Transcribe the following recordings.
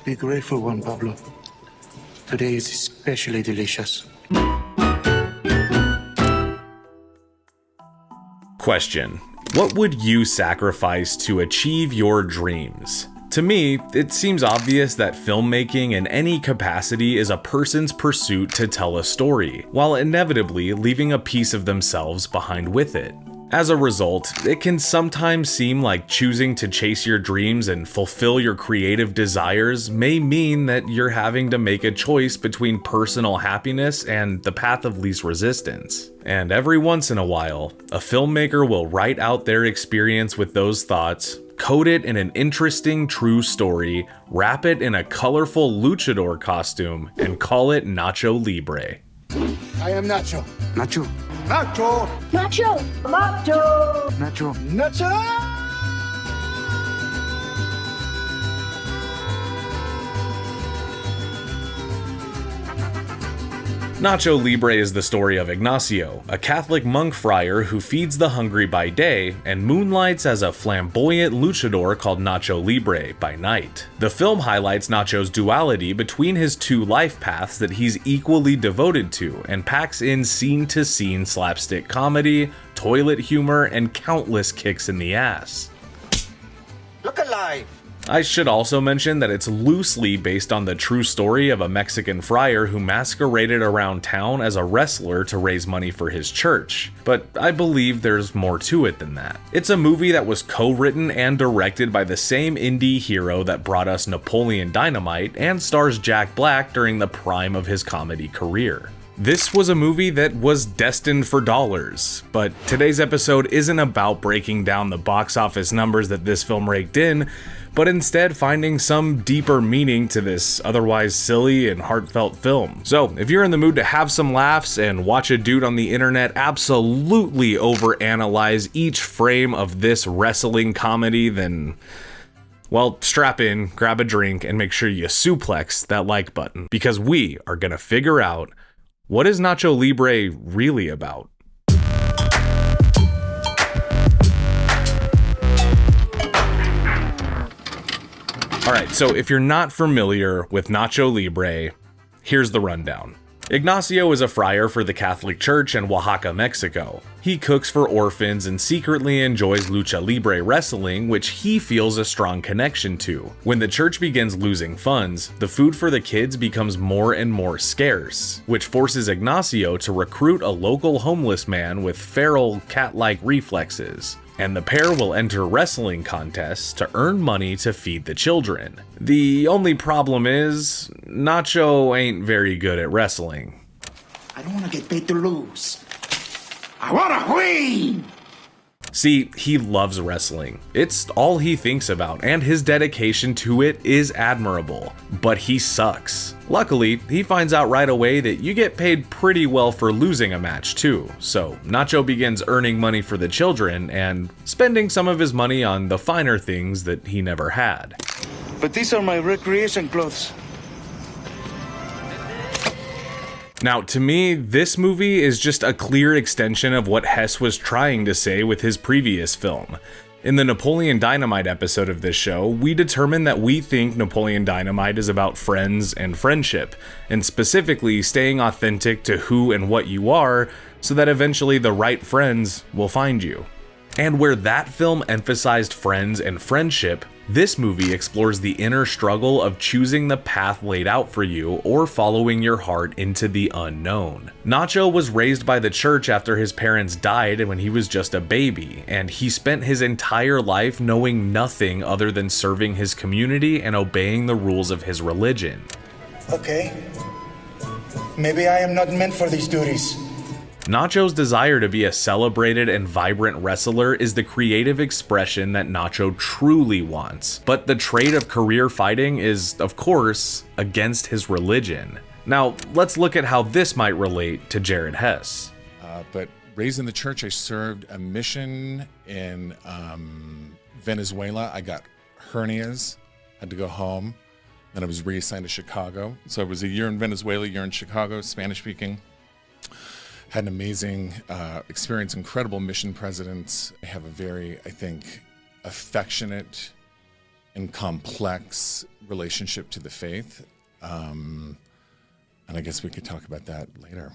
Be grateful one, Pablo. Today is especially delicious. Question: what would you sacrifice to achieve your dreams? To me, it seems obvious that filmmaking in any capacity is a person's pursuit to tell a story, while inevitably leaving a piece of themselves behind with it. As a result, it can sometimes seem like choosing to chase your dreams and fulfill your creative desires may mean that you're having to make a choice between personal happiness and the path of least resistance. And every once in a while, a filmmaker will write out their experience with those thoughts, code it in an interesting true story, wrap it in a colorful luchador costume, and call it Nacho Libre. I am Nacho. Nacho. Nacho! Nacho! Nacho! Nacho. Nacho! Nacho Libre is the story of Ignacio, a Catholic monk friar who feeds the hungry by day and moonlights as a flamboyant luchador called Nacho Libre by night. The film highlights Nacho's duality between his two life paths that he's equally devoted to and packs in scene-to-scene slapstick comedy, toilet humor, and countless kicks in the ass. Look alive! I should also mention that it's loosely based on the true story of a Mexican friar who masqueraded around town as a wrestler to raise money for his church, but I believe there's more to it than that. It's a movie that was co-written and directed by the same indie hero that brought us Napoleon Dynamite and stars Jack Black during the prime of his comedy career. This was a movie that was destined for dollars, but today's episode isn't about breaking down the box office numbers that this film raked in, but instead finding some deeper meaning to this otherwise silly and heartfelt film. So, if you're in the mood to have some laughs and watch a dude on the internet absolutely overanalyze each frame of this wrestling comedy, then, well, strap in, grab a drink, and make sure you suplex that like button, because we are gonna figure out, what is Nacho Libre really about? Alright, so if you're not familiar with Nacho Libre, here's the rundown. Ignacio is a friar for the Catholic Church in Oaxaca, Mexico. He cooks for orphans and secretly enjoys lucha libre wrestling, which he feels a strong connection to. When the church begins losing funds, the food for the kids becomes more and more scarce, which forces Ignacio to recruit a local homeless man with feral cat-like reflexes. And the pair will enter wrestling contests to earn money to feed the children. The only problem is, Nacho ain't very good at wrestling. I don't want to get paid to lose. I want to win! See, he loves wrestling. It's all he thinks about, and his dedication to it is admirable. But he sucks. Luckily, he finds out right away that you get paid pretty well for losing a match too, so Nacho begins earning money for the children and spending some of his money on the finer things that he never had. But these are my recreation clothes. Now, to me, this movie is just a clear extension of what Hess was trying to say with his previous film. In the Napoleon Dynamite episode of this show, we determined that we think Napoleon Dynamite is about friends and friendship, and specifically staying authentic to who and what you are, so that eventually the right friends will find you. And where that film emphasized friends and friendship, this movie explores the inner struggle of choosing the path laid out for you or following your heart into the unknown. Nacho was raised by the church after his parents died when he was just a baby, and he spent his entire life knowing nothing other than serving his community and obeying the rules of his religion. Okay. Maybe I am not meant for these duties. Nacho's desire to be a celebrated and vibrant wrestler is the creative expression that Nacho truly wants, but the trade of career fighting is, of course, against his religion. Now, let's look at how this might relate to Jared Hess. But raised in the church, I served a mission in Venezuela. I got hernias, had to go home. Then I was reassigned to Chicago. So I was a year in Venezuela, a year in Chicago, Spanish speaking. Had an amazing experience, incredible mission presidents. I have a very, I think, affectionate and complex relationship to the faith. And I guess we could talk about that later.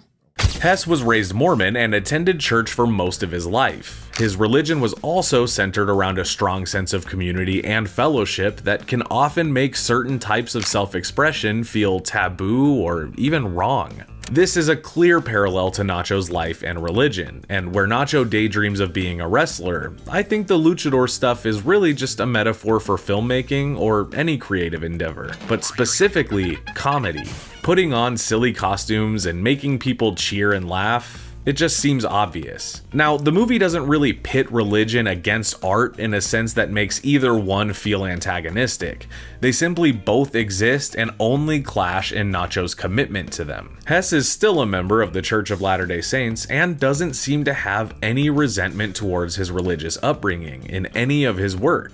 Hess was raised Mormon and attended church for most of his life. His religion was also centered around a strong sense of community and fellowship that can often make certain types of self-expression feel taboo or even wrong. This is a clear parallel to Nacho's life and religion, and where Nacho daydreams of being a wrestler, I think the luchador stuff is really just a metaphor for filmmaking or any creative endeavor, but specifically comedy. Putting on silly costumes and making people cheer and laugh, it just seems obvious. Now, the movie doesn't really pit religion against art in a sense that makes either one feel antagonistic. They simply both exist and only clash in Nacho's commitment to them. Hess is still a member of the Church of Latter-day Saints and doesn't seem to have any resentment towards his religious upbringing in any of his work,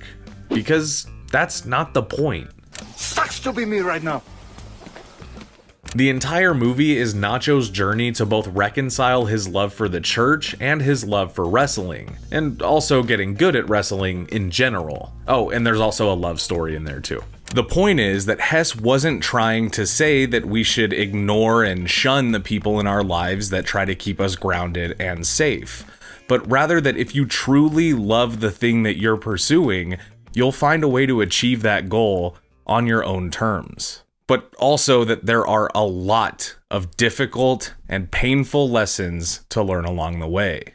because that's not the point. Sucks to be me right now. The entire movie is Nacho's journey to both reconcile his love for the church and his love for wrestling, and also getting good at wrestling in general. Oh, and there's also a love story in there too. The point is that Hess wasn't trying to say that we should ignore and shun the people in our lives that try to keep us grounded and safe, but rather that if you truly love the thing that you're pursuing, you'll find a way to achieve that goal on your own terms. But also that there are a lot of difficult and painful lessons to learn along the way.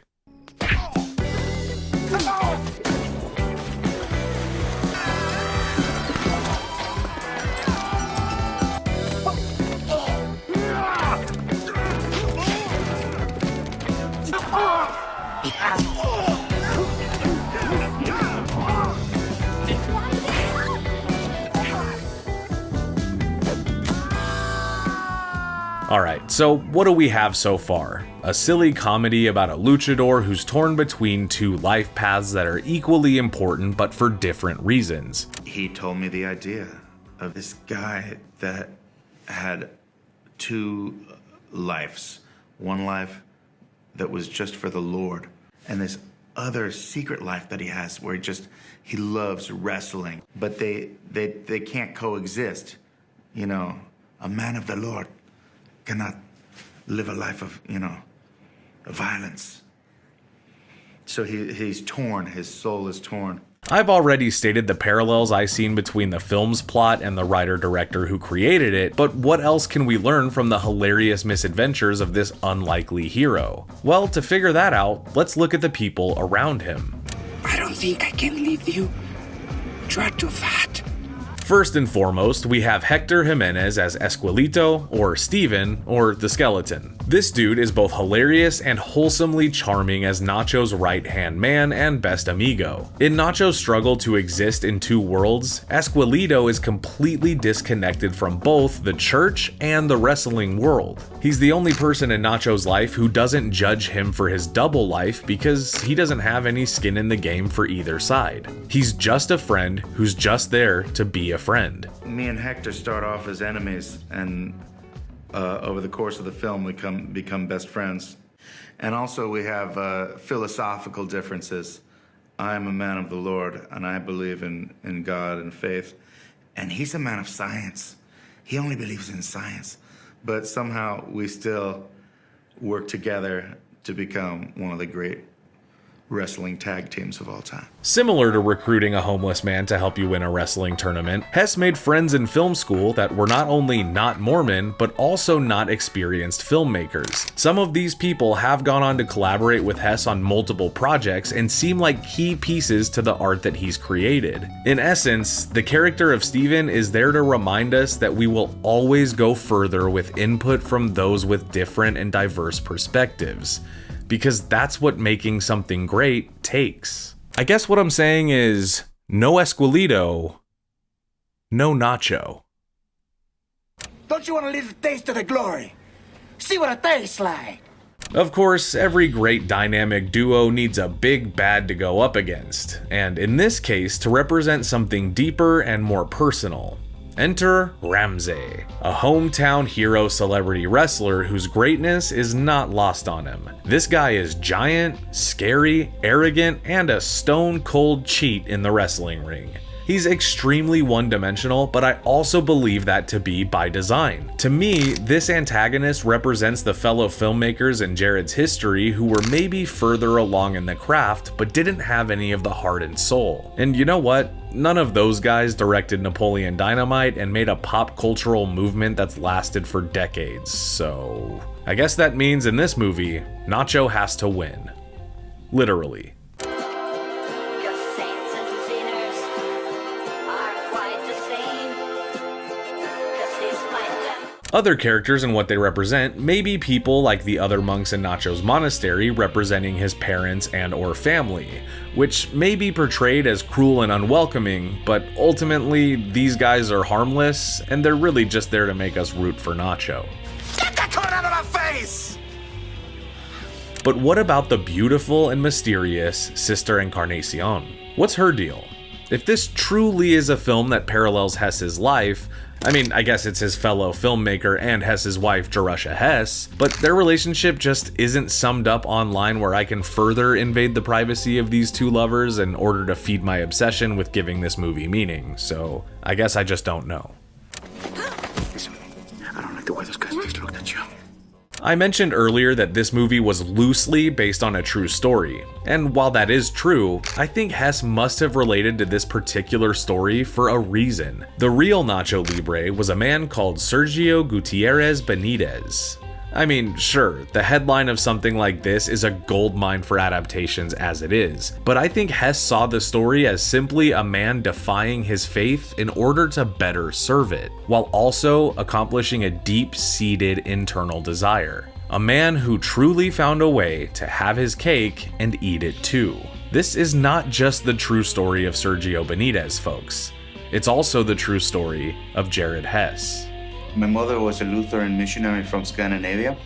Alright, so what do we have so far? A silly comedy about a luchador who's torn between two life paths that are equally important but for different reasons. He told me the idea of this guy that had two lives. One life that was just for the Lord, and this other secret life that he has where he loves wrestling, but they can't coexist. You know, a man of the Lord cannot live a life of, violence. So he's torn, his soul is torn. I've already stated the parallels I've seen between the film's plot and the writer-director who created it, but what else can we learn from the hilarious misadventures of this unlikely hero? Well, to figure that out, let's look at the people around him. I don't think I can leave you. You're too fat. First and foremost, we have Hector Jimenez as Esquelito, or Steven, or the Skeleton. This dude is both hilarious and wholesomely charming as Nacho's right-hand man and best amigo. In Nacho's struggle to exist in two worlds, Esquelito is completely disconnected from both the church and the wrestling world. He's the only person in Nacho's life who doesn't judge him for his double life because he doesn't have any skin in the game for either side. He's just a friend who's just there to be a friend. Me and Hector start off as enemies, and over the course of the film we become best friends. And also we have philosophical differences. I'm a man of the Lord, and I believe in God and faith. And he's a man of science. He only believes in science. But somehow we still work together to become one of the great wrestling tag teams of all time. Similar to recruiting a homeless man to help you win a wrestling tournament, Hess made friends in film school that were not only not Mormon, but also not experienced filmmakers. Some of these people have gone on to collaborate with Hess on multiple projects and seem like key pieces to the art that he's created. In essence, the character of Steven is there to remind us that we will always go further with input from those with different and diverse perspectives, because that's what making something great takes. I guess what I'm saying is, no Esquelito, no Nacho. Don't you want a little taste of the glory? See what it tastes like. Of course, every great dynamic duo needs a big bad to go up against, and in this case, to represent something deeper and more personal. Enter Ramsey, a hometown hero celebrity wrestler whose greatness is not lost on him. This guy is giant, scary, arrogant, and a stone cold cheat in the wrestling ring. He's extremely one-dimensional, but I also believe that to be by design. To me, this antagonist represents the fellow filmmakers in Jared's history who were maybe further along in the craft, but didn't have any of the heart and soul. And you know what? None of those guys directed Napoleon Dynamite and made a pop cultural movement that's lasted for decades, so I guess that means in this movie, Nacho has to win. Literally. Other characters and what they represent may be people like the other monks in Nacho's monastery representing his parents and or family, which may be portrayed as cruel and unwelcoming, but ultimately these guys are harmless and they're really just there to make us root for Nacho. Get that card out of my face! But what about the beautiful and mysterious Sister Encarnacion? What's her deal? If this truly is a film that parallels Hess's life, I mean, I guess it's his fellow filmmaker and Hess's wife, Jerusha Hess, but their relationship just isn't summed up online where I can further invade the privacy of these two lovers in order to feed my obsession with giving this movie meaning, so I guess I just don't know. Listen, I don't like the way those guys just looked at you. I mentioned earlier that this movie was loosely based on a true story, and while that is true, I think Hess must have related to this particular story for a reason. The real Nacho Libre was a man called Sergio Gutierrez Benitez. I mean, sure, the headline of something like this is a goldmine for adaptations as it is, but I think Hess saw the story as simply a man defying his faith in order to better serve it, while also accomplishing a deep-seated internal desire. A man who truly found a way to have his cake and eat it too. This is not just the true story of Sergio Benitez, folks. It's also the true story of Jared Hess. My mother was a Lutheran missionary from Scandinavia,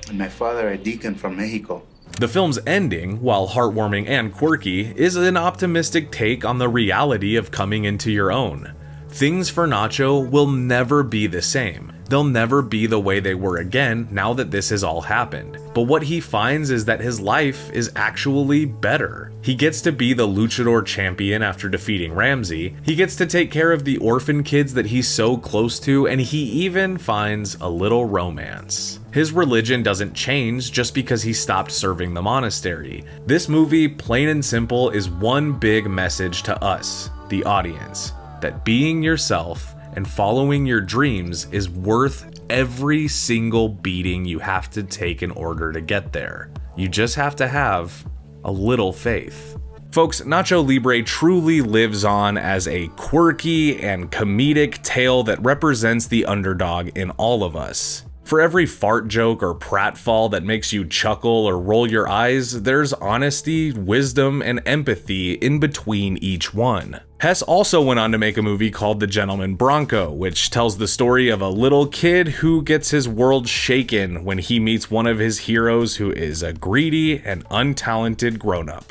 and my father a deacon from Mexico. The film's ending, while heartwarming and quirky, is an optimistic take on the reality of coming into your own. Things for Nacho will never be the same. They'll never be the way they were again now that this has all happened. But what he finds is that his life is actually better. He gets to be the luchador champion after defeating Ramsey. He gets to take care of the orphan kids that he's so close to, and he even finds a little romance. His religion doesn't change just because he stopped serving the monastery. This movie, plain and simple, is one big message to us, the audience, that being yourself and following your dreams is worth every single beating you have to take in order to get there. You just have to have a little faith. Folks, Nacho Libre truly lives on as a quirky and comedic tale that represents the underdog in all of us. For every fart joke or pratfall that makes you chuckle or roll your eyes, there's honesty, wisdom, and empathy in between each one. Hess also went on to make a movie called The Gentleman Bronco, which tells the story of a little kid who gets his world shaken when he meets one of his heroes who is a greedy and untalented grown-up.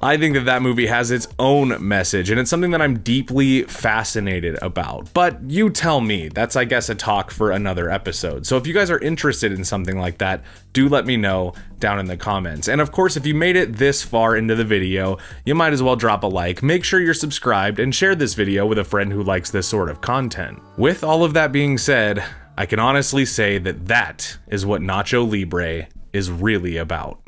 I think that that movie has its own message, and it's something that I'm deeply fascinated about. But you tell me, that's I guess a talk for another episode. So if you guys are interested in something like that, do let me know down in the comments. And of course, if you made it this far into the video, you might as well drop a like, make sure you're subscribed, and share this video with a friend who likes this sort of content. With all of that being said, I can honestly say that that is what Nacho Libre is really about.